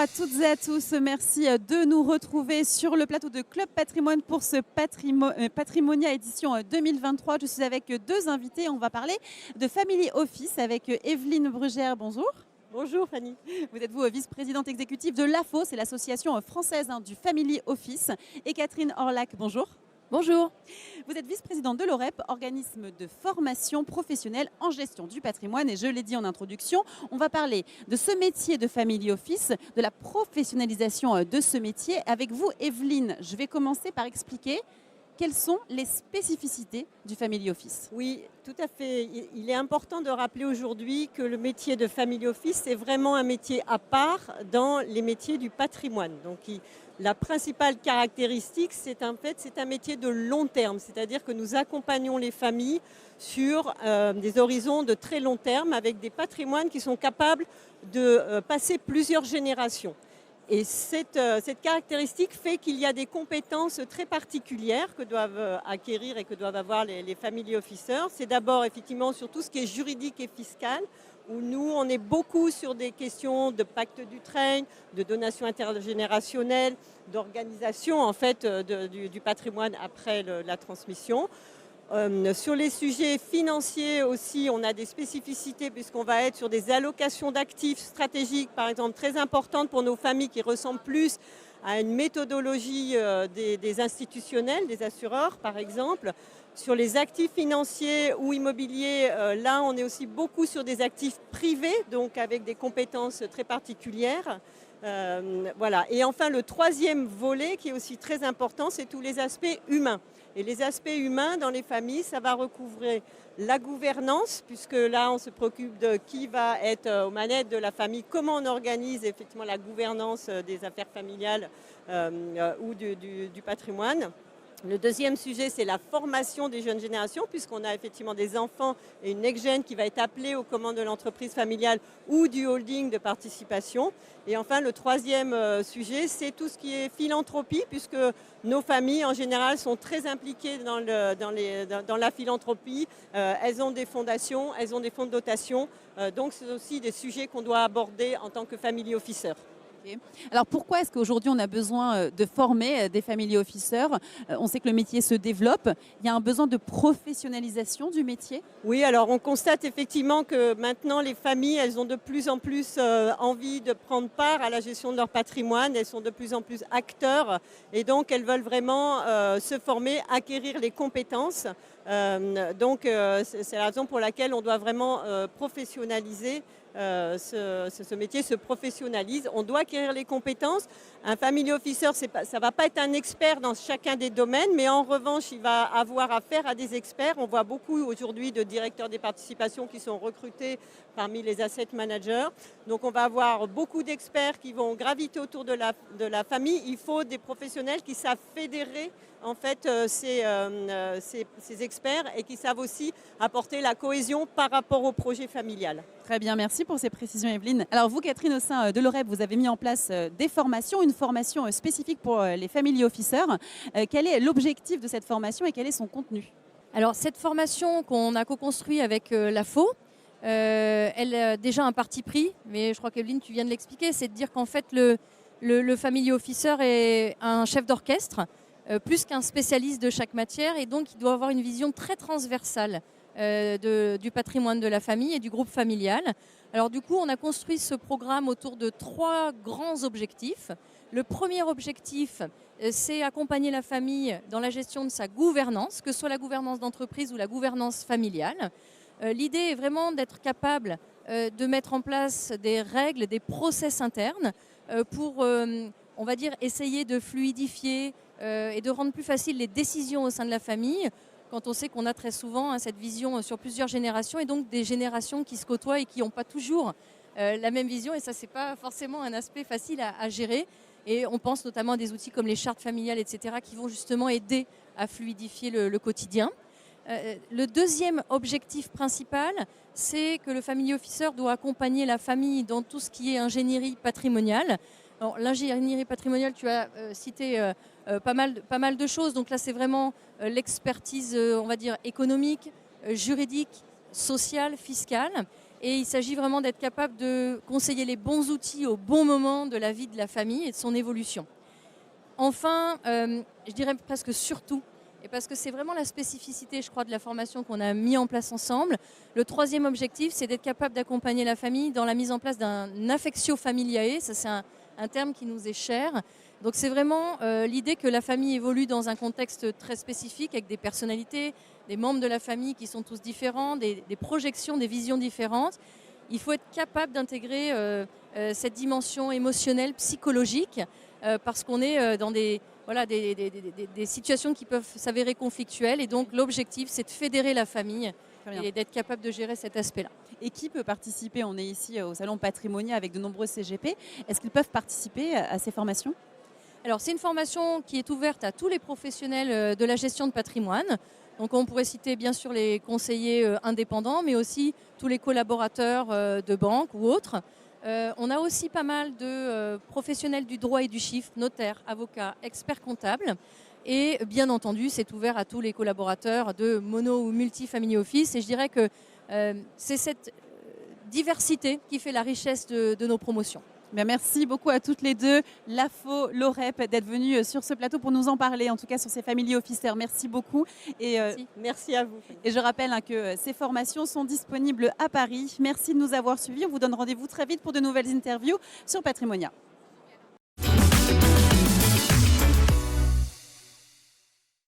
à toutes et à tous. Merci de nous retrouver sur le plateau de Club Patrimoine pour ce Patrimonia édition 2023. Je suis avec deux invités. On va parler de Family Office avec Evelyne Brugère. Bonjour. Bonjour Fanny. Vous êtes vice-présidente exécutive de l'AFO, c'est l'association française du Family Office. Et Catherine Orlac, bonjour. Bonjour. Vous êtes vice-présidente de l'OREP, organisme de formation professionnelle en gestion du patrimoine. Et je l'ai dit en introduction, on va parler de ce métier de Family Office, de la professionnalisation de ce métier. Avec vous, Evelyne, je vais commencer par expliquer quelles sont les spécificités du Family Office. Oui, tout à fait. Il est important de rappeler aujourd'hui que le métier de Family Office est vraiment un métier à part dans les métiers du patrimoine. Donc, la principale caractéristique, c'est un métier de long terme, c'est-à-dire que nous accompagnons les familles sur des horizons de très long terme avec des patrimoines qui sont capables de passer plusieurs générations. Et cette caractéristique fait qu'il y a des compétences très particulières que doivent acquérir et que doivent avoir les family officers. C'est d'abord effectivement sur tout ce qui est juridique et fiscal, où nous, on est beaucoup sur des questions de pacte du train, de donation intergénérationnelle, d'organisation en fait du patrimoine après la transmission. Sur les sujets financiers aussi, on a des spécificités puisqu'on va être sur des allocations d'actifs stratégiques, par exemple, très importantes pour nos familles qui ressemblent plus à une méthodologie des institutionnels, des assureurs, par exemple. Sur les actifs financiers ou immobiliers, là, on est aussi beaucoup sur des actifs privés, donc avec des compétences très particulières. Voilà. Et enfin, le troisième volet qui est aussi très important, c'est tous les aspects humains. Et les aspects humains dans les familles, ça va recouvrer la gouvernance, puisque là, on se préoccupe de qui va être aux manettes de la famille, comment on organise effectivement la gouvernance des affaires familiales ou du patrimoine. Le deuxième sujet, c'est la formation des jeunes générations, puisqu'on a effectivement des enfants et une next-gen qui va être appelée aux commandes de l'entreprise familiale ou du holding de participation. Et enfin, le troisième sujet, c'est tout ce qui est philanthropie, puisque nos familles, en général, sont très impliquées dans la philanthropie. Elles ont des fondations, elles ont des fonds de dotation. Donc, c'est aussi des sujets qu'on doit aborder en tant que family officer. Alors pourquoi est-ce qu'aujourd'hui on a besoin de former des family officers? On sait que le métier se développe. Il y a un besoin de professionnalisation du métier? Oui, alors on constate effectivement que maintenant les familles, elles ont de plus en plus envie de prendre part à la gestion de leur patrimoine. Elles sont de plus en plus acteurs et donc elles veulent vraiment se former, acquérir les compétences. Donc c'est la raison pour laquelle on doit vraiment professionnaliser ce métier se professionnalise. On doit acquérir les compétences. Un family officer, ça ne va pas être un expert dans chacun des domaines, mais en revanche, il va avoir affaire à des experts. On voit beaucoup aujourd'hui de directeurs des participations qui sont recrutés parmi les asset managers. Donc on va avoir beaucoup d'experts qui vont graviter autour de la famille. Il faut des professionnels qui savent fédérer en fait ces experts et qui savent aussi apporter la cohésion par rapport au projet familial. Très bien, merci pour ces précisions Evelyne. Alors vous Catherine, au sein de l'OREP, vous avez mis en place des formations, une formation spécifique pour les family officers. Quel est l'objectif de cette formation et quel est son contenu? Alors cette formation qu'on a co-construite avec l'AFO, elle a déjà un parti pris, mais je crois qu'Evelyne, tu viens de l'expliquer, c'est de dire qu'en fait le family officer est un chef d'orchestre, plus qu'un spécialiste de chaque matière, et donc il doit avoir une vision très transversale du patrimoine de la famille et du groupe familial. Alors du coup, on a construit ce programme autour de 3 grands objectifs. Le premier objectif, c'est accompagner la famille dans la gestion de sa gouvernance, que ce soit la gouvernance d'entreprise ou la gouvernance familiale. L'idée est vraiment d'être capable de mettre en place des règles, des process internes pour, on va dire, essayer de fluidifier et de rendre plus facile les décisions au sein de la famille, quand on sait qu'on a très souvent cette vision sur plusieurs générations et donc des générations qui se côtoient et qui n'ont pas toujours la même vision. Et ça, ce n'est pas forcément un aspect facile à gérer. Et on pense notamment à des outils comme les chartes familiales, etc., qui vont justement aider à fluidifier le quotidien. Le deuxième objectif principal, c'est que le family officer doit accompagner la famille dans tout ce qui est ingénierie patrimoniale. L'ingénierie patrimoniale, tu as cité pas mal de choses. Donc là, c'est vraiment l'expertise, on va dire, économique, juridique, sociale, fiscale. Et il s'agit vraiment d'être capable de conseiller les bons outils au bon moment de la vie de la famille et de son évolution. Enfin, je dirais presque surtout, et parce que c'est vraiment la spécificité, je crois, de la formation qu'on a mis en place ensemble. Le troisième objectif, c'est d'être capable d'accompagner la famille dans la mise en place d'un affectio familiae. Ça, c'est un terme qui nous est cher. Donc, c'est vraiment l'idée que la famille évolue dans un contexte très spécifique, avec des personnalités, des membres de la famille qui sont tous différents, des projections, des visions différentes. Il faut être capable d'intégrer cette dimension émotionnelle, psychologique, parce qu'on est dans des situations qui peuvent s'avérer conflictuelles. Et donc, l'objectif, c'est de fédérer la famille et d'être capable de gérer cet aspect-là. Et qui peut participer? On est ici au Salon Patrimonia avec de nombreux CGP. Est-ce qu'ils peuvent participer à ces formations? Alors, c'est une formation qui est ouverte à tous les professionnels de la gestion de patrimoine. Donc, on pourrait citer bien sûr les conseillers indépendants, mais aussi tous les collaborateurs de banques ou autres. On a aussi pas mal de professionnels du droit et du chiffre, notaires, avocats, experts comptables. Et bien entendu, c'est ouvert à tous les collaborateurs de mono ou multi-family office. Et je dirais que c'est cette diversité qui fait la richesse de nos promotions. Bien, merci beaucoup à toutes les deux, l'AFO, l'OREP, d'être venues sur ce plateau pour nous en parler, en tout cas sur ces family officers. Merci beaucoup. Et, merci à vous. Et je rappelle que ces formations sont disponibles à Paris. Merci de nous avoir suivis. On vous donne rendez-vous très vite pour de nouvelles interviews sur Patrimonia.